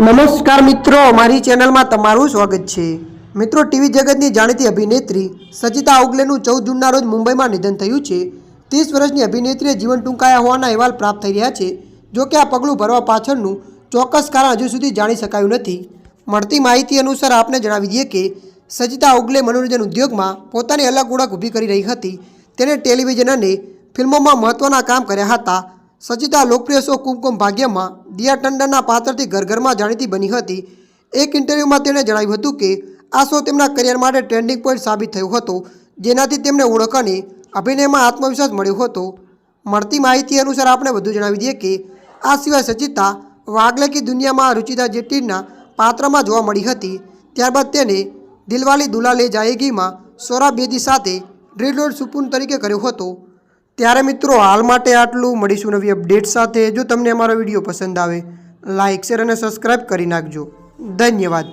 નમસ્કાર મિત્રો, મારી ચેનલમાં તમારું સ્વાગત છે। મિત્રો, ટીવી જગતની જાણીતી અભિનેત્રી સચિતા ઉગલેનું 14 જૂનના રોજ મુંબઈમાં નિધન થયું છે। 30 વર્ષની અભિનેત્રીએ જીવન ટૂંકાયા હોવાના અહેવાલ પ્રાપ્ત થઈ રહ્યા છે। જોકે આ પગલું ભરવા પાછળનું ચોક્કસ કારણ હજુ સુધી જાણી શકાયું નથી। મળતી માહિતી અનુસાર આપને જણાવી દઈએ કે સચિતા ઉગલે મનોરંજન ઉદ્યોગમાં પોતાની અલગ ઓળખ ઊભી કરી રહી હતી। તેણે ટેલિવિઝન અને ફિલ્મોમાં મહત્ત્વના કામ કર્યા હતા। સચિતા લોકપ્રિય શો કુમકુમ ભાગ્યમાં દિયા ટંડનના પાત્રથી ઘર ઘરમાં જાણીતી બની હતી। એક ઇન્ટરવ્યૂમાં તેણે જણાવ્યું હતું કે આ શો તેમના કરિયર માટે ટ્રેન્ડિંગ પોઈન્ટ સાબિત થયો હતો, જેનાથી તેમને ઓળખ અને અભિનયમાં આત્મવિશ્વાસ મળ્યો હતો। મળતી માહિતી અનુસાર આપણે વધુ જણાવી દઈએ કે આ સિવાય સચિતા વાગલે કી દુનિયામાં રુચિતા જેટ્ટીના પાત્રમાં જોવા મળી હતી। ત્યારબાદ તેને દિલવાલી દુલ્હા લે જાયેગીમાં સૌરભ બેદી સાથે ડ્રીલ સુપુન તરીકે કર્યો હતો। ત્યારે મિત્રો, હાલ માટે આટલું। મળીશું નવી અપડેટ સાથે। જો તમને અમારો વિડીયો પસંદ આવે, લાઇક, શેર અને સબસ્ક્રાઈબ કરી નાખજો। ધન્યવાદ।